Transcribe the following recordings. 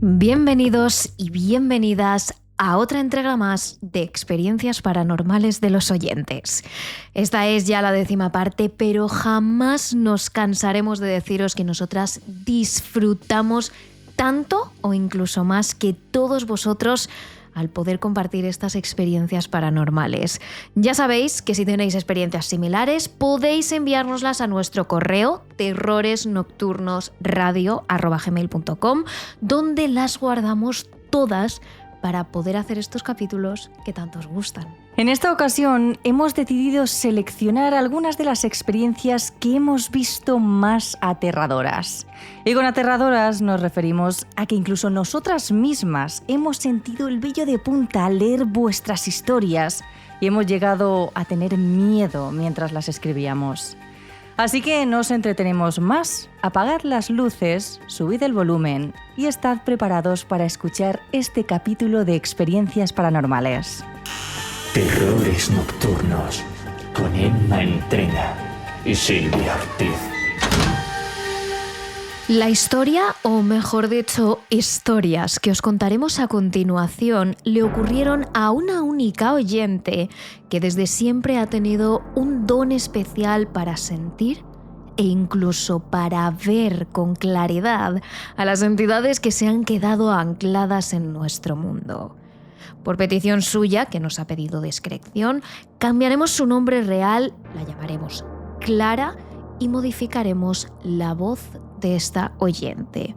Bienvenidos y bienvenidas a otra entrega más de Experiencias Paranormales de los Oyentes. Esta es ya la 10ª parte, pero jamás nos cansaremos de deciros que nosotras disfrutamos tanto o incluso más que todos vosotros al poder compartir estas experiencias paranormales. Ya sabéis que si tenéis experiencias similares podéis enviárnoslas a nuestro correo terroresnocturnosradio@gmail.com, donde las guardamos todas para poder hacer estos capítulos que tanto os gustan. En esta ocasión hemos decidido seleccionar algunas de las experiencias que hemos visto más aterradoras. Y con aterradoras nos referimos a que incluso nosotras mismas hemos sentido el vello de punta al leer vuestras historias y hemos llegado a tener miedo mientras las escribíamos. Así que no os entretenemos más, apagad las luces, subid el volumen y estad preparados para escuchar este capítulo de Experiencias Paranormales. Terrores Nocturnos, con Emma Entrena y Silvia Ortiz. La historia, o mejor dicho, historias que os contaremos a continuación, le ocurrieron a una única oyente que desde siempre ha tenido un don especial para sentir e incluso para ver con claridad a las entidades que se han quedado ancladas en nuestro mundo. Por petición suya, que nos ha pedido discreción, cambiaremos su nombre real, la llamaremos Clara y modificaremos la voz de esta oyente.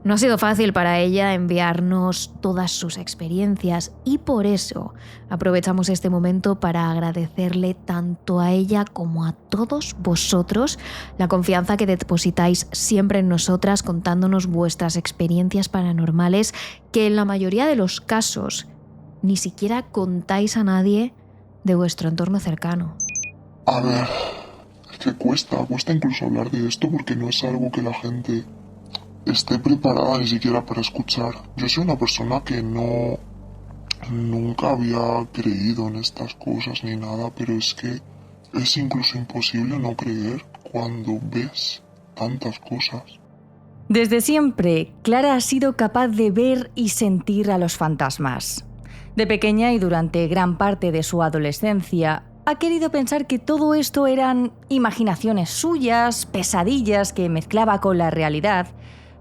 No ha sido fácil para ella enviarnos todas sus experiencias y por eso aprovechamos este momento para agradecerle tanto a ella como a todos vosotros la confianza que depositáis siempre en nosotras contándonos vuestras experiencias paranormales que en la mayoría de los casos ni siquiera contáis a nadie de vuestro entorno cercano. A ver, es que cuesta incluso hablar de esto porque no es algo que la gente esté preparada ni siquiera para escuchar. Yo soy una persona que nunca había creído en estas cosas ni nada, pero es que es incluso imposible no creer cuando ves tantas cosas. Desde siempre, Clara ha sido capaz de ver y sentir a los fantasmas. De pequeña y durante gran parte de su adolescencia, ha querido pensar que todo esto eran imaginaciones suyas, pesadillas que mezclaba con la realidad,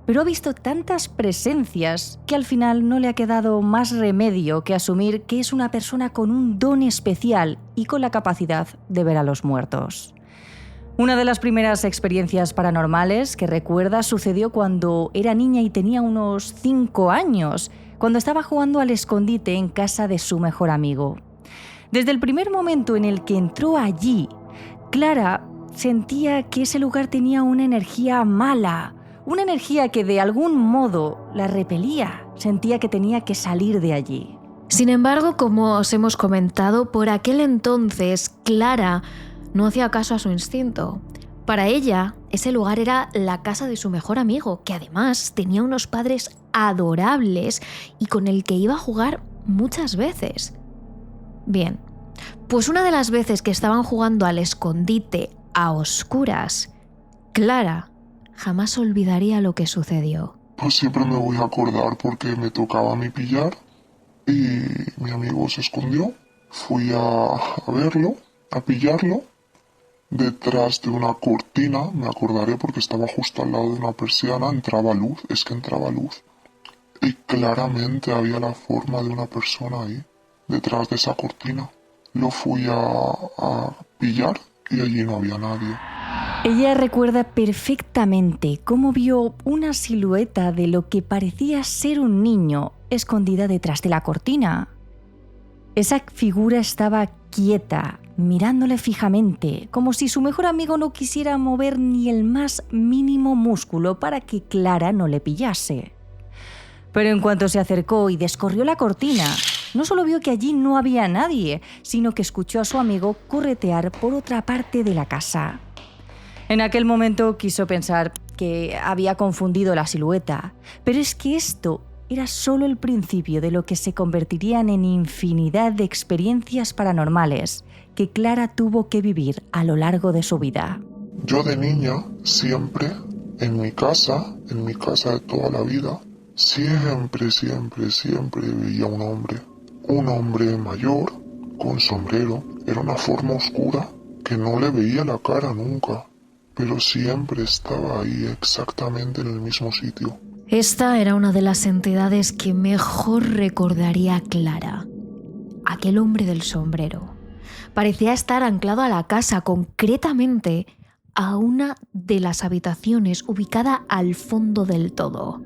pero ha visto tantas presencias que al final no le ha quedado más remedio que asumir que es una persona con un don especial y con la capacidad de ver a los muertos. Una de las primeras experiencias paranormales que recuerda sucedió cuando era niña y tenía unos 5 años, cuando estaba jugando al escondite en casa de su mejor amigo. Desde el primer momento en el que entró allí, Clara sentía que ese lugar tenía una energía mala, una energía que de algún modo la repelía, sentía que tenía que salir de allí. Sin embargo, como os hemos comentado, por aquel entonces Clara no hacía caso a su instinto. Para ella, ese lugar era la casa de su mejor amigo, que además tenía unos padres adorables y con el que iba a jugar muchas veces. Bien, pues una de las veces que estaban jugando al escondite a oscuras, Clara jamás olvidaría lo que sucedió. Pues siempre me voy a acordar porque me tocaba a mí pillar y mi amigo se escondió. Fui a verlo, a pillarlo. Detrás de una cortina, me acordaré porque estaba justo al lado de una persiana, entraba luz. Y claramente había la forma de una persona ahí, detrás de esa cortina. Lo fui a pillar y allí no había nadie. Ella recuerda perfectamente cómo vio una silueta de lo que parecía ser un niño escondida detrás de la cortina. Esa figura estaba quieta, mirándole fijamente, como si su mejor amigo no quisiera mover ni el más mínimo músculo para que Clara no le pillase. Pero en cuanto se acercó y descorrió la cortina, no solo vio que allí no había nadie, sino que escuchó a su amigo corretear por otra parte de la casa. En aquel momento quiso pensar que había confundido la silueta, pero es que esto era solo el principio de lo que se convertirían en infinidad de experiencias paranormales que Clara tuvo que vivir a lo largo de su vida. Yo de niña siempre, en mi casa de toda la vida, siempre veía un hombre mayor, con sombrero. Era una forma oscura que no le veía la cara nunca, pero siempre estaba ahí exactamente en el mismo sitio. Esta era una de las entidades que mejor recordaría Clara. Aquel hombre del sombrero. Parecía estar anclado a la casa, concretamente a una de las habitaciones ubicada al fondo del todo.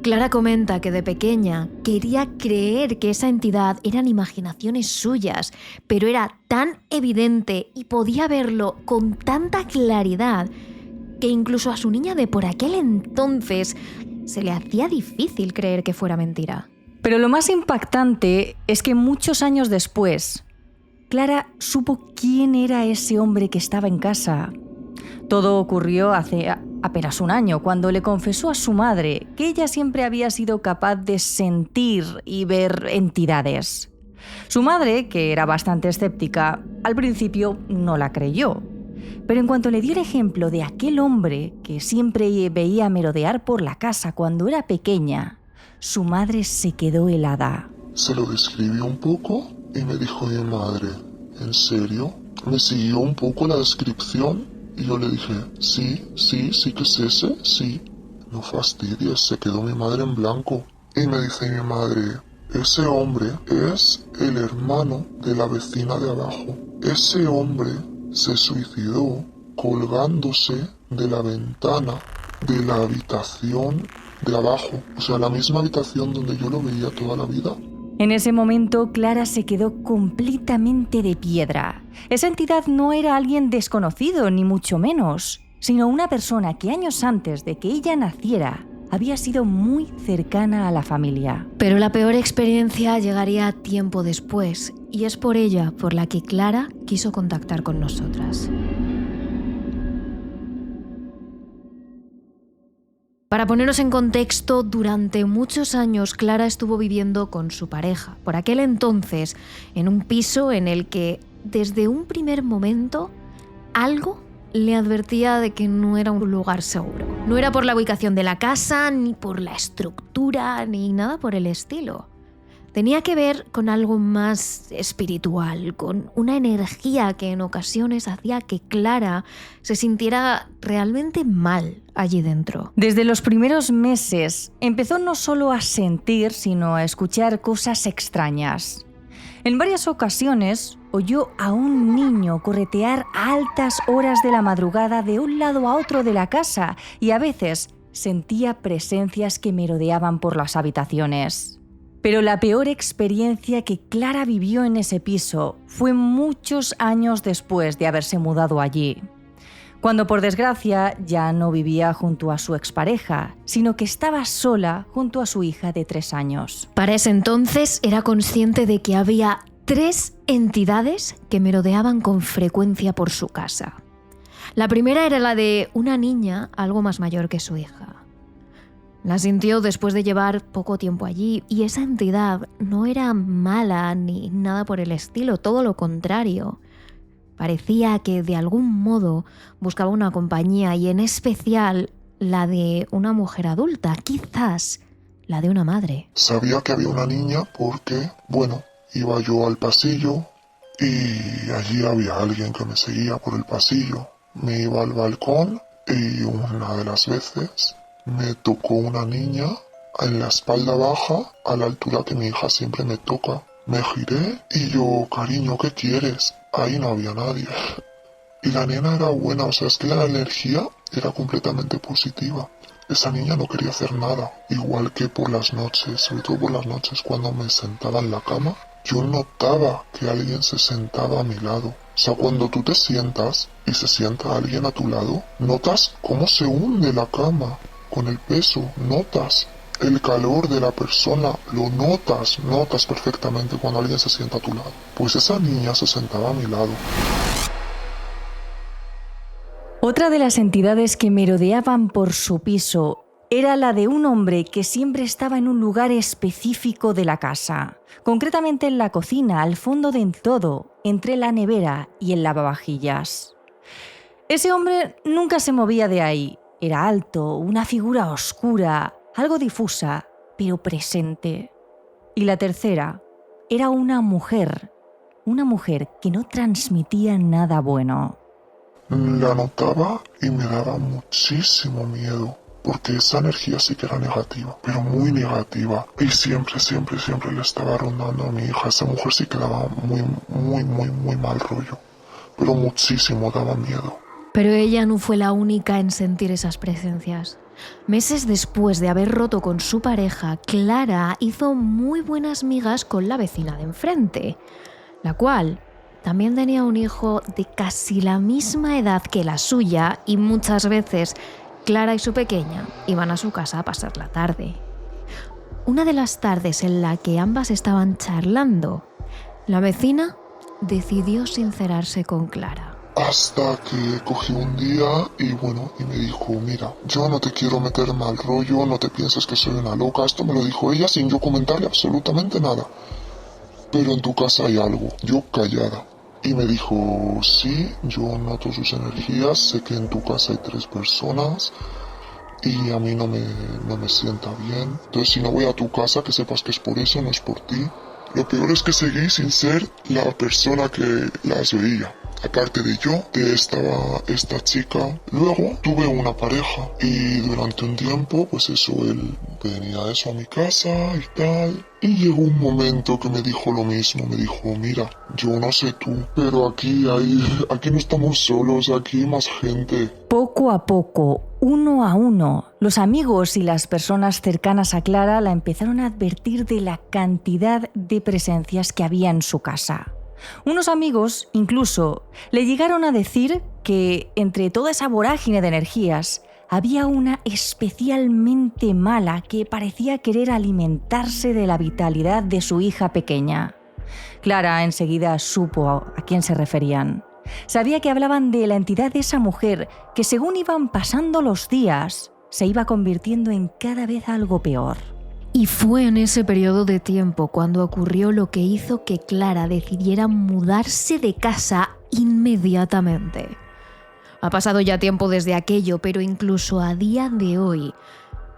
Clara comenta que de pequeña quería creer que esa entidad eran imaginaciones suyas, pero era tan evidente y podía verlo con tanta claridad que incluso a su niña de por aquel entonces se le hacía difícil creer que fuera mentira. Pero lo más impactante es que muchos años después, Clara supo quién era ese hombre que estaba en casa. Todo ocurrió hace apenas un año, cuando le confesó a su madre que ella siempre había sido capaz de sentir y ver entidades. Su madre, que era bastante escéptica, al principio no la creyó. Pero en cuanto le dio el ejemplo de aquel hombre que siempre veía merodear por la casa cuando era pequeña, su madre se quedó helada. Se lo describí un poco y me dijo mi madre, ¿en serio? Me siguió un poco la descripción y yo le dije, sí que es ese, sí. No fastidies, se quedó mi madre en blanco. Y me dice mi madre, ese hombre es el hermano de la vecina de abajo. Ese hombre se suicidó colgándose de la ventana de la habitación de abajo, o sea, la misma habitación donde yo lo veía toda la vida. En ese momento, Clara se quedó completamente de piedra. Esa entidad no era alguien desconocido, ni mucho menos, sino una persona que años antes de que ella naciera había sido muy cercana a la familia. Pero la peor experiencia llegaría tiempo después, y es por ella por la que Clara quiso contactar con nosotras. Para ponernos en contexto, durante muchos años Clara estuvo viviendo con su pareja, por aquel entonces, en un piso en el que, desde un primer momento, algo le advertía de que no era un lugar seguro. No era por la ubicación de la casa, ni por la estructura, ni nada por el estilo. Tenía que ver con algo más espiritual, con una energía que en ocasiones hacía que Clara se sintiera realmente mal allí dentro. Desde los primeros meses empezó no solo a sentir, sino a escuchar cosas extrañas. En varias ocasiones oyó a un niño corretear a altas horas de la madrugada de un lado a otro de la casa y a veces sentía presencias que merodeaban por las habitaciones. Pero la peor experiencia que Clara vivió en ese piso fue muchos años después de haberse mudado allí, cuando por desgracia ya no vivía junto a su expareja, sino que estaba sola junto a su hija de 3 años. Para ese entonces era consciente de que había 3 entidades que merodeaban con frecuencia por su casa. La primera era la de una niña algo más mayor que su hija. La sintió después de llevar poco tiempo allí y esa entidad no era mala ni nada por el estilo, todo lo contrario. Parecía que de algún modo buscaba una compañía y en especial la de una mujer adulta, quizás la de una madre. Sabía que había una niña porque, iba yo al pasillo y allí había alguien que me seguía por el pasillo. Me iba al balcón y una de las veces me tocó una niña en la espalda baja, a la altura que mi hija siempre me toca. Me giré y yo, cariño, ¿qué quieres? Ahí no había nadie. Y la nena era buena, o sea, es que la energía era completamente positiva. Esa niña no quería hacer nada. Igual que por las noches, sobre todo por las noches cuando me sentaba en la cama, yo notaba que alguien se sentaba a mi lado. O sea, cuando tú te sientas y se sienta alguien a tu lado, notas cómo se hunde la cama. Con el peso, notas el calor de la persona, lo notas perfectamente cuando alguien se sienta a tu lado. Pues esa niña se sentaba a mi lado. Otra de las entidades que merodeaban por su piso era la de un hombre que siempre estaba en un lugar específico de la casa, concretamente en la cocina, al fondo del todo, entre la nevera y el lavavajillas. Ese hombre nunca se movía de ahí. Era alto, una figura oscura, algo difusa, pero presente. Y la tercera era una mujer que no transmitía nada bueno. La notaba y me daba muchísimo miedo, porque esa energía sí que era negativa, pero muy negativa. Y siempre le estaba rondando a mi hija. Esa mujer sí que daba muy mal rollo, pero muchísimo daba miedo. Pero ella no fue la única en sentir esas presencias. Meses después de haber roto con su pareja, Clara hizo muy buenas migas con la vecina de enfrente, la cual también tenía un hijo de casi la misma edad que la suya y muchas veces Clara y su pequeña iban a su casa a pasar la tarde. Una de las tardes en la que ambas estaban charlando, la vecina decidió sincerarse con Clara. Hasta que cogí un día y me dijo, mira, yo no te quiero meter mal rollo, no te pienses que soy una loca. Esto me lo dijo ella sin yo comentarle absolutamente nada. Pero en tu casa hay algo. Yo callada. Y me dijo, sí, yo noto sus energías, sé que en tu casa hay 3 personas y a mí no me sienta bien. Entonces si no voy a tu casa, que sepas que es por eso, no es por ti. Lo peor es que seguí sin ser la persona que las veía. Aparte de yo, estaba esta chica. Luego tuve una pareja y durante un tiempo, él venía a mi casa y tal. Y llegó un momento que me dijo lo mismo. Me dijo, mira, yo no sé tú, pero aquí no estamos solos, aquí hay más gente. Poco a poco, uno a uno, los amigos y las personas cercanas a Clara la empezaron a advertir de la cantidad de presencias que había en su casa. Unos amigos incluso le llegaron a decir que entre toda esa vorágine de energías había una especialmente mala que parecía querer alimentarse de la vitalidad de su hija pequeña. Clara enseguida supo a quién se referían. Sabía que hablaban de la entidad de esa mujer que, según iban pasando los días, se iba convirtiendo en cada vez algo peor. Y fue en ese periodo de tiempo cuando ocurrió lo que hizo que Clara decidiera mudarse de casa inmediatamente. Ha pasado ya tiempo desde aquello, pero incluso a día de hoy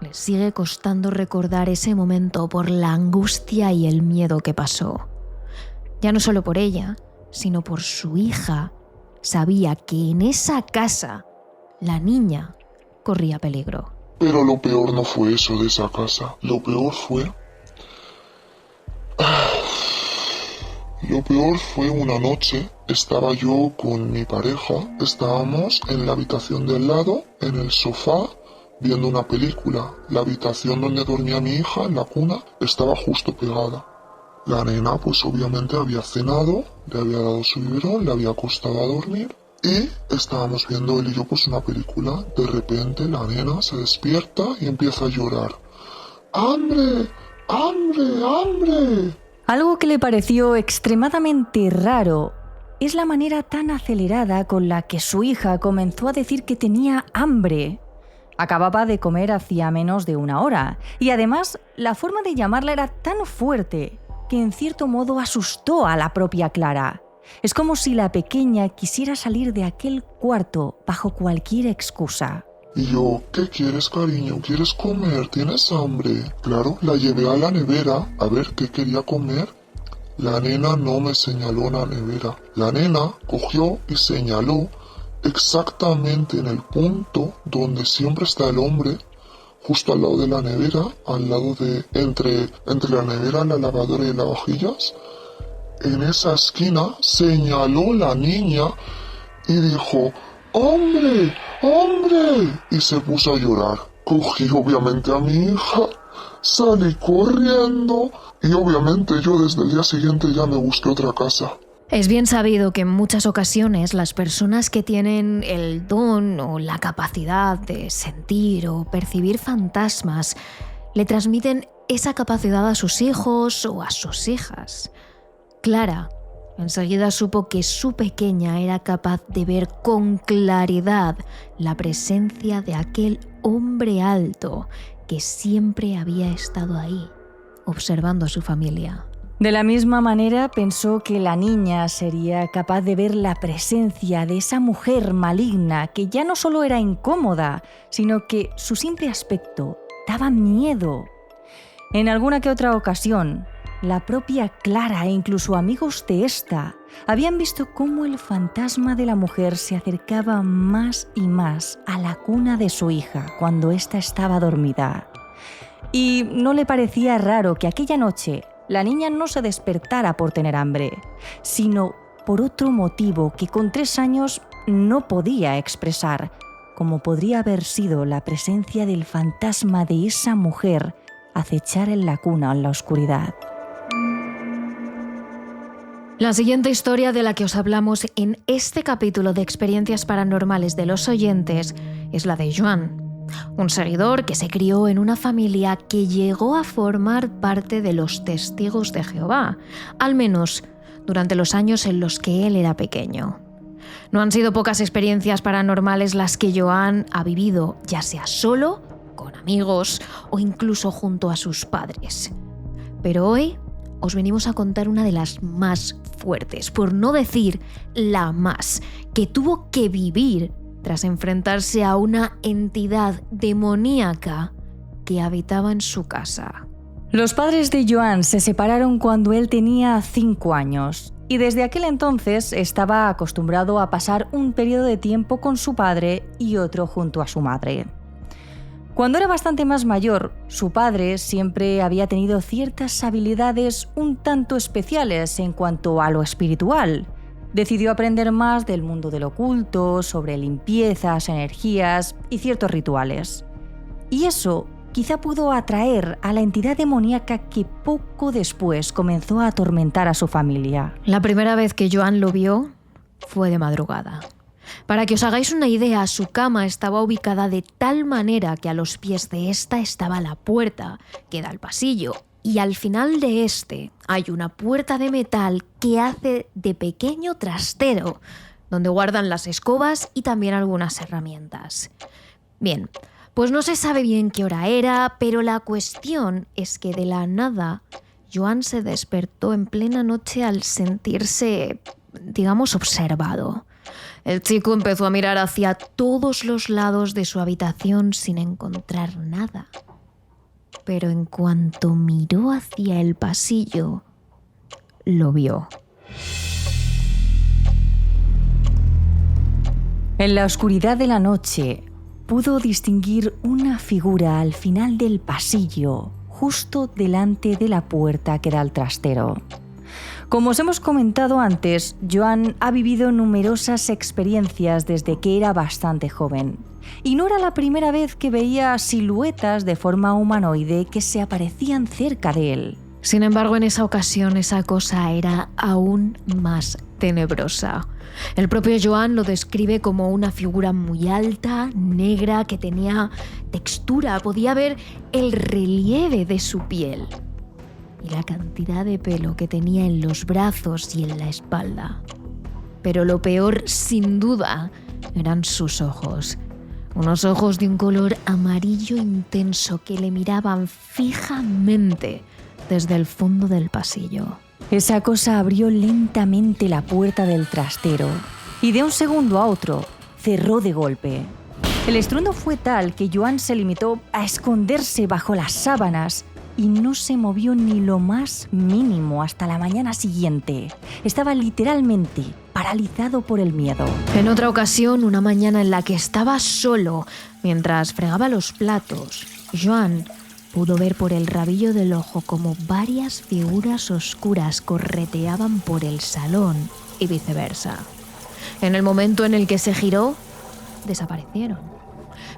le sigue costando recordar ese momento por la angustia y el miedo que pasó. Ya no solo por ella, sino por su hija. Sabía que en esa casa la niña corría peligro. Pero lo peor no fue eso de esa casa. Lo peor fue una noche, estaba yo con mi pareja, estábamos en la habitación del lado, en el sofá, viendo una película. La habitación donde dormía mi hija, en la cuna, estaba justo pegada. La nena, obviamente había cenado, le había dado su biberón, le había acostado a dormir. Y estábamos viendo él y yo una película. De repente la nena se despierta y empieza a llorar. ¡Hambre! ¡Hambre! ¡Hambre! Algo que le pareció extremadamente raro es la manera tan acelerada con la que su hija comenzó a decir que tenía hambre. Acababa de comer hacía menos de 1 hora y además la forma de llamarla era tan fuerte que en cierto modo asustó a la propia Clara. Es como si la pequeña quisiera salir de aquel cuarto bajo cualquier excusa. Y yo, ¿qué quieres, cariño? ¿Quieres comer? ¿Tienes hambre? Claro, la llevé a la nevera a ver qué quería comer. La nena no me señaló la nevera. La nena cogió y señaló exactamente en el punto donde siempre está el hombre, justo al lado de la nevera, al lado de entre la nevera, la lavadora y las vajillas. En esa esquina señaló la niña y dijo, ¡hombre! ¡Hombre! Y se puso a llorar. Cogí obviamente a mi hija, salí corriendo y obviamente yo desde el día siguiente ya me busqué otra casa. Es bien sabido que en muchas ocasiones las personas que tienen el don o la capacidad de sentir o percibir fantasmas le transmiten esa capacidad a sus hijos o a sus hijas. Clara enseguida supo que su pequeña era capaz de ver con claridad la presencia de aquel hombre alto que siempre había estado ahí, observando a su familia. De la misma manera pensó que la niña sería capaz de ver la presencia de esa mujer maligna que ya no solo era incómoda, sino que su simple aspecto daba miedo. En alguna que otra ocasión, la propia Clara e incluso amigos de esta habían visto cómo el fantasma de la mujer se acercaba más y más a la cuna de su hija cuando ésta estaba dormida. Y no le parecía raro que aquella noche la niña no se despertara por tener hambre, sino por otro motivo que con 3 años no podía expresar, como podría haber sido la presencia del fantasma de esa mujer acechar en la cuna en la oscuridad. La siguiente historia de la que os hablamos en este capítulo de Experiencias Paranormales de los Oyentes es la de Joan, un seguidor que se crió en una familia que llegó a formar parte de los Testigos de Jehová, al menos durante los años en los que él era pequeño. No han sido pocas experiencias paranormales las que Joan ha vivido, ya sea solo, con amigos o incluso junto a sus padres. Pero hoy os venimos a contar una de las más fuertes, por no decir la más, que tuvo que vivir tras enfrentarse a una entidad demoníaca que habitaba en su casa. Los padres de Joan se separaron cuando él tenía 5 años y desde aquel entonces estaba acostumbrado a pasar un periodo de tiempo con su padre y otro junto a su madre. Cuando era bastante más mayor, su padre siempre había tenido ciertas habilidades un tanto especiales en cuanto a lo espiritual. Decidió aprender más del mundo del oculto, sobre limpiezas, energías y ciertos rituales. Y eso quizá pudo atraer a la entidad demoníaca que poco después comenzó a atormentar a su familia. La primera vez que Joan lo vio fue de madrugada. Para que os hagáis una idea, su cama estaba ubicada de tal manera que a los pies de esta estaba la puerta que da al pasillo, y al final de este hay una puerta de metal que hace de pequeño trastero, donde guardan las escobas y también algunas herramientas. Bien, pues no se sabe bien qué hora era, pero la cuestión es que de la nada Joan se despertó en plena noche al sentirse, digamos, observado. El chico empezó a mirar hacia todos los lados de su habitación sin encontrar nada. Pero en cuanto miró hacia el pasillo, lo vio. En la oscuridad de la noche, pudo distinguir una figura al final del pasillo, justo delante de la puerta que da al trastero. Como os hemos comentado antes, Joan ha vivido numerosas experiencias desde que era bastante joven. Y no era la primera vez que veía siluetas de forma humanoide que se aparecían cerca de él. Sin embargo, en esa ocasión esa cosa era aún más tenebrosa. El propio Joan lo describe como una figura muy alta, negra, que tenía textura, podía ver el relieve de su piel y la cantidad de pelo que tenía en los brazos y en la espalda. Pero lo peor, sin duda, eran sus ojos. Unos ojos de un color amarillo intenso que le miraban fijamente desde el fondo del pasillo. Esa cosa abrió lentamente la puerta del trastero y de un segundo a otro cerró de golpe. El estruendo fue tal que Joan se limitó a esconderse bajo las sábanas y no se movió ni lo más mínimo hasta la mañana siguiente. Estaba literalmente paralizado por el miedo. En otra ocasión, una mañana en la que estaba solo mientras fregaba los platos, Joan pudo ver por el rabillo del ojo como varias figuras oscuras correteaban por el salón y viceversa. En el momento en el que se giró, desaparecieron.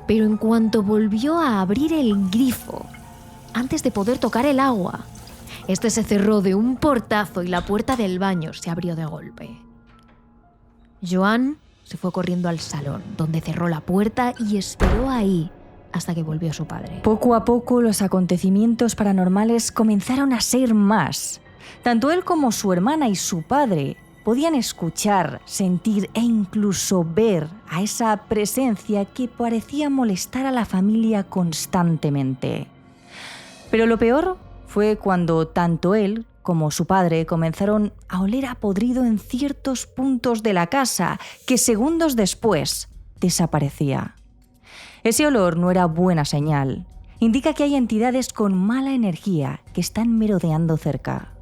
Pero en cuanto volvió a abrir el grifo, antes de poder tocar el agua, este se cerró de un portazo y la puerta del baño se abrió de golpe. Joan se fue corriendo al salón, donde cerró la puerta y esperó ahí hasta que volvió su padre. Poco a poco los acontecimientos paranormales comenzaron a ser más. Tanto él como su hermana y su padre podían escuchar, sentir e incluso ver a esa presencia que parecía molestar a la familia constantemente. Pero lo peor fue cuando tanto él como su padre comenzaron a oler a podrido en ciertos puntos de la casa que segundos después desaparecía. Ese olor no era buena señal, indica que hay entidades con mala energía que están merodeando cerca.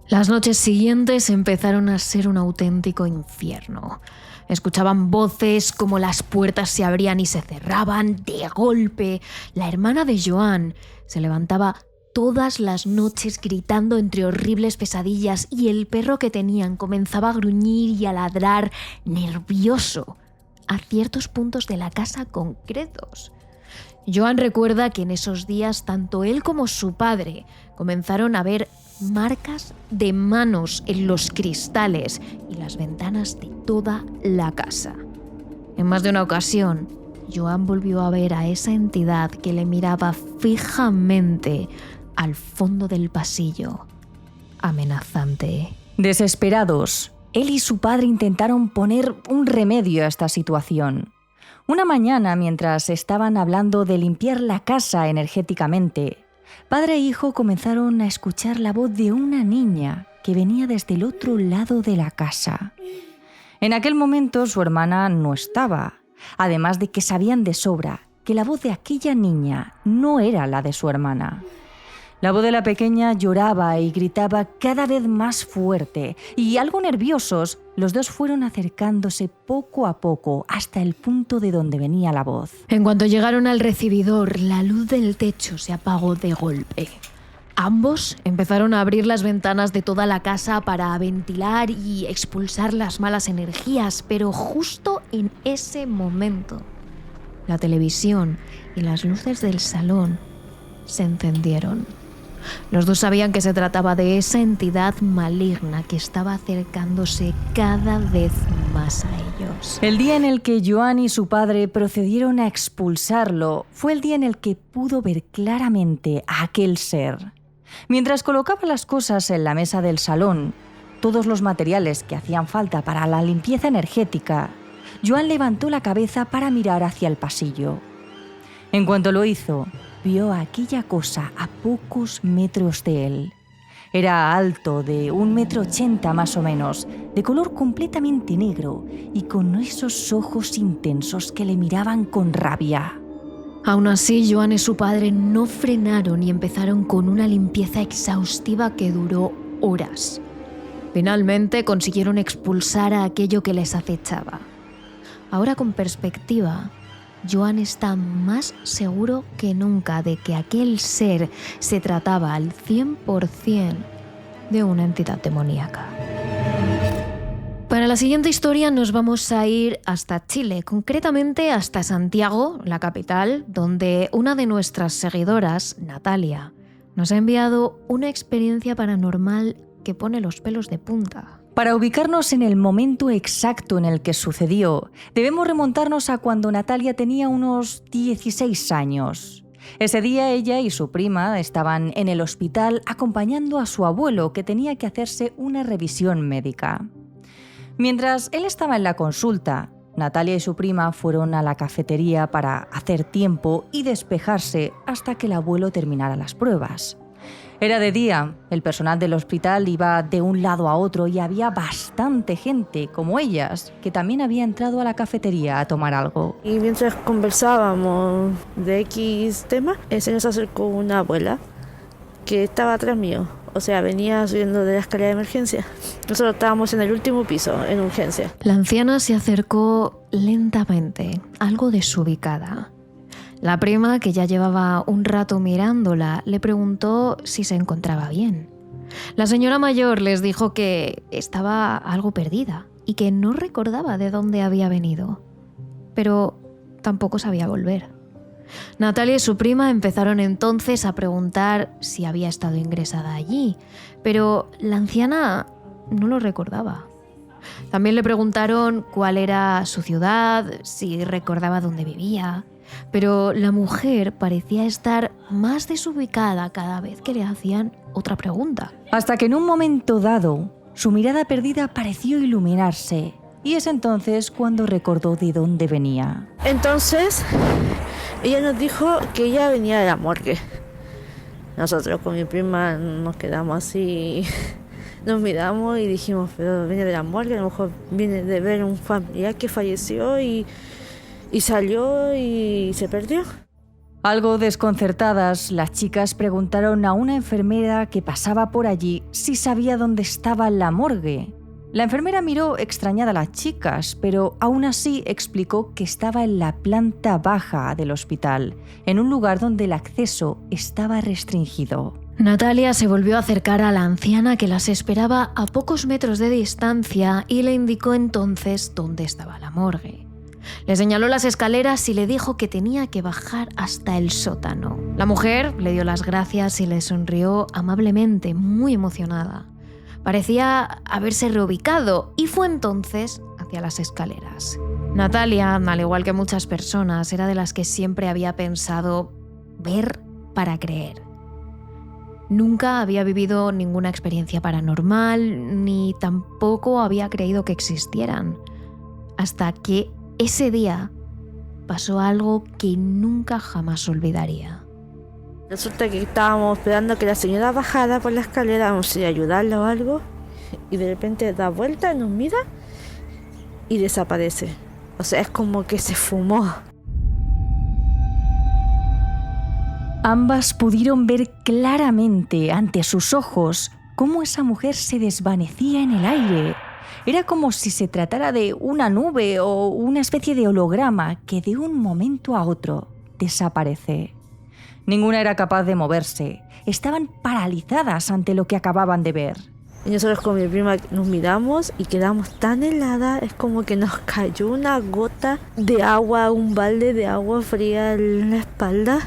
Las noches siguientes empezaron a ser un auténtico infierno. Escuchaban voces como las puertas se abrían y se cerraban de golpe. La hermana de Joan se levantaba todas las noches gritando entre horribles pesadillas y el perro que tenían comenzaba a gruñir y a ladrar nervioso a ciertos puntos de la casa concretos. Joan recuerda que en esos días tanto él como su padre comenzaron a ver marcas de manos en los cristales y las ventanas de toda la casa. En más de una ocasión, Joan volvió a ver a esa entidad que le miraba fijamente al fondo del pasillo, amenazante. Desesperados, él y su padre intentaron poner un remedio a esta situación. Una mañana, mientras estaban hablando de limpiar la casa energéticamente, padre e hijo comenzaron a escuchar la voz de una niña que venía desde el otro lado de la casa. En aquel momento su hermana no estaba, además de que sabían de sobra que la voz de aquella niña no era la de su hermana. La voz de la pequeña lloraba y gritaba cada vez más fuerte, y algo nerviosos, los dos fueron acercándose poco a poco hasta el punto de donde venía la voz. En cuanto llegaron al recibidor, la luz del techo se apagó de golpe. Ambos empezaron a abrir las ventanas de toda la casa para ventilar y expulsar las malas energías, pero justo en ese momento, la televisión y las luces del salón se encendieron. Los dos sabían que se trataba de esa entidad maligna que estaba acercándose cada vez más a ellos. El día en el que Joan y su padre procedieron a expulsarlo fue el día en el que pudo ver claramente a aquel ser. Mientras colocaba las cosas en la mesa del salón, todos los materiales que hacían falta para la limpieza energética, Joan levantó la cabeza para mirar hacia el pasillo. En cuanto lo hizo, vio a aquella cosa a pocos metros de él. Era alto, de 1,80 m más o menos, de color completamente negro y con esos ojos intensos que le miraban con rabia. Aún así, Joan y su padre no frenaron y empezaron con una limpieza exhaustiva que duró horas. Finalmente consiguieron expulsar a aquello que les acechaba. Ahora, con perspectiva, Joan está más seguro que nunca de que aquel ser se trataba al 100% de una entidad demoníaca. Para la siguiente historia nos vamos a ir hasta Chile, concretamente hasta Santiago, la capital, donde una de nuestras seguidoras, Natalia, nos ha enviado una experiencia paranormal que pone los pelos de punta. Para ubicarnos en el momento exacto en el que sucedió, debemos remontarnos a cuando Natalia tenía unos 16 años. Ese día ella y su prima estaban en el hospital acompañando a su abuelo, que tenía que hacerse una revisión médica. Mientras él estaba en la consulta, Natalia y su prima fueron a la cafetería para hacer tiempo y despejarse hasta que el abuelo terminara las pruebas. Era de día, el personal del hospital iba de un lado a otro y había bastante gente, como ellas, que también había entrado a la cafetería a tomar algo. Y mientras conversábamos de X tema, se nos acercó una abuela que estaba atrás mío. O sea, venía subiendo de la escalera de emergencia. Nosotros estábamos en el último piso, en urgencia. La anciana se acercó lentamente, algo desubicada. La prima, que ya llevaba un rato mirándola, le preguntó si se encontraba bien. La señora mayor les dijo que estaba algo perdida y que no recordaba de dónde había venido, pero tampoco sabía volver. Natalia y su prima empezaron entonces a preguntar si había estado ingresada allí, pero la anciana no lo recordaba. También le preguntaron cuál era su ciudad, si recordaba dónde vivía, pero la mujer parecía estar más desubicada cada vez que le hacían otra pregunta. Hasta que en un momento dado, su mirada perdida pareció iluminarse, y es entonces cuando recordó de dónde venía. Entonces, ella nos dijo que ella venía de la morgue. Nosotros con mi prima nos quedamos así, nos miramos y dijimos, pero viene de la morgue, a lo mejor viene de ver un familiar que falleció y salió y se perdió. Algo desconcertadas, las chicas preguntaron a una enfermera que pasaba por allí si sabía dónde estaba la morgue. La enfermera miró extrañada a las chicas, pero aún así explicó que estaba en la planta baja del hospital, en un lugar donde el acceso estaba restringido. Natalia se volvió a acercar a la anciana que las esperaba a pocos metros de distancia y le indicó entonces dónde estaba la morgue. Le señaló las escaleras y le dijo que tenía que bajar hasta el sótano. La mujer le dio las gracias y le sonrió amablemente, muy emocionada. Parecía haberse reubicado y fue entonces hacia las escaleras. Natalia, al igual que muchas personas, era de las que siempre había pensado ver para creer. Nunca había vivido ninguna experiencia paranormal, ni tampoco había creído que existieran. Hasta que ese día pasó algo que nunca jamás olvidaría. Resulta que estábamos esperando que la señora bajara por la escalera, vamos a ir a ayudarla o algo, y de repente da vuelta, nos mira y desaparece. O sea, es como que se fumó. Ambas pudieron ver claramente ante sus ojos cómo esa mujer se desvanecía en el aire. Era como si se tratara de una nube o una especie de holograma que de un momento a otro desaparece. Ninguna era capaz de moverse. Estaban paralizadas ante lo que acababan de ver. Y nosotros con mi prima nos miramos y quedamos tan heladas, es como que nos cayó una gota de agua, un balde de agua fría en la espalda.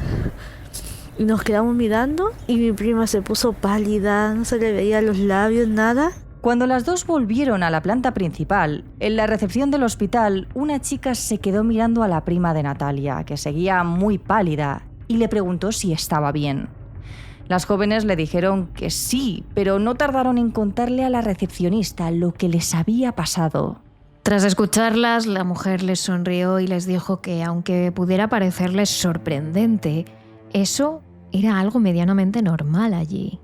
Y nos quedamos mirando y mi prima se puso pálida, no se le veía los labios, nada. Cuando las dos volvieron a la planta principal, en la recepción del hospital, una chica se quedó mirando a la prima de Natalia, que seguía muy pálida, y le preguntó si estaba bien. Las jóvenes le dijeron que sí, pero no tardaron en contarle a la recepcionista lo que les había pasado. Tras escucharlas, la mujer les sonrió y les dijo que, aunque pudiera parecerles sorprendente, eso era algo medianamente normal allí.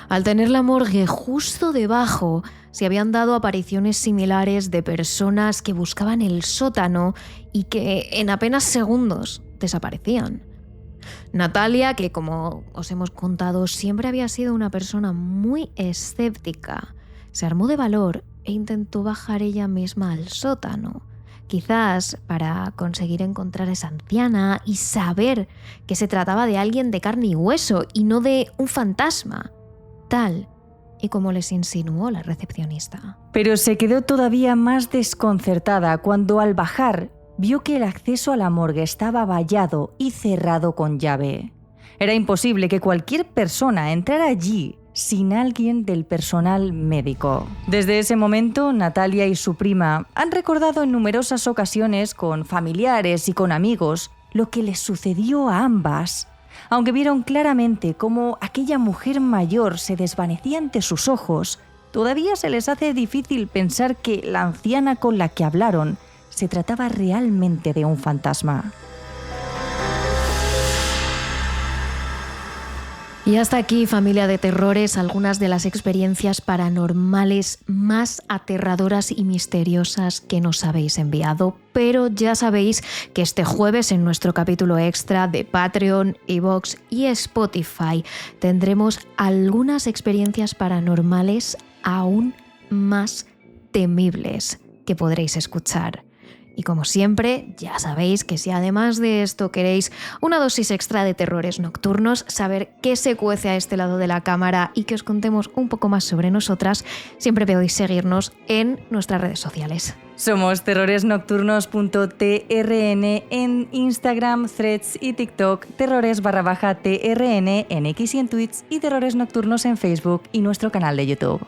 Al tener la morgue justo debajo, se habían dado apariciones similares de personas que buscaban el sótano y que en apenas segundos desaparecían. Natalia, que como os hemos contado, siempre había sido una persona muy escéptica, se armó de valor e intentó bajar ella misma al sótano, quizás para conseguir encontrar a esa anciana y saber que se trataba de alguien de carne y hueso y no de un fantasma, tal y como les insinuó la recepcionista. Pero se quedó todavía más desconcertada cuando al bajar vio que el acceso a la morgue estaba vallado y cerrado con llave. Era imposible que cualquier persona entrara allí sin alguien del personal médico. Desde ese momento, Natalia y su prima han recordado en numerosas ocasiones con familiares y con amigos lo que les sucedió a ambas, aunque vieron claramente cómo aquella mujer mayor se desvanecía ante sus ojos. Todavía se les hace difícil pensar que la anciana con la que hablaron se trataba realmente de un fantasma. Y hasta aquí, familia de terrores, algunas de las experiencias paranormales más aterradoras y misteriosas que nos habéis enviado. Pero ya sabéis que este jueves en nuestro capítulo extra de Patreon, iVoox y Spotify tendremos algunas experiencias paranormales aún más temibles que podréis escuchar. Y como siempre, ya sabéis que si además de esto queréis una dosis extra de terrores nocturnos, saber qué se cuece a este lado de la cámara y que os contemos un poco más sobre nosotras, siempre podéis seguirnos en nuestras redes sociales. Somos terroresnocturnos.trn en Instagram, Threads y TikTok, terrores_TRN en X y en Twitch y Terrores Nocturnos en Facebook y nuestro canal de YouTube.